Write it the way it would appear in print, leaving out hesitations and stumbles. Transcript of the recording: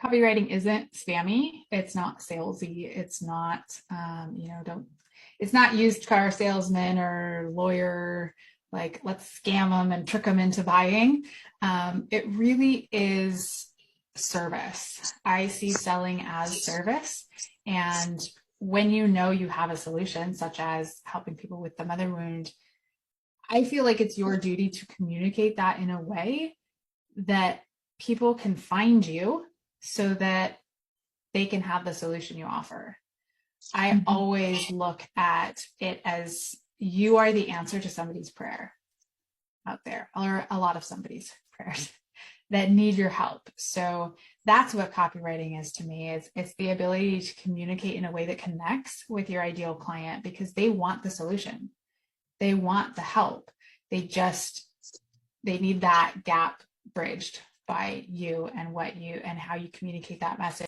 Copywriting isn't spammy. It's not salesy. It's not, it's not used car salesman or lawyer, like let's scam them and trick them into buying. It really is service. I see selling as service. And when you know you have a solution, such as helping people with the mother wound, I feel like it's your duty to communicate that in a way that people can find you so that they can have the solution you offer. I always look at it as you are the answer to somebody's prayer out there, or a lot of somebody's prayers that need your help. So that's what copywriting is to me. It's the ability to communicate in a way that connects with your ideal client because they want the solution. They want the help. They need that gap bridged by you and how you communicate that message.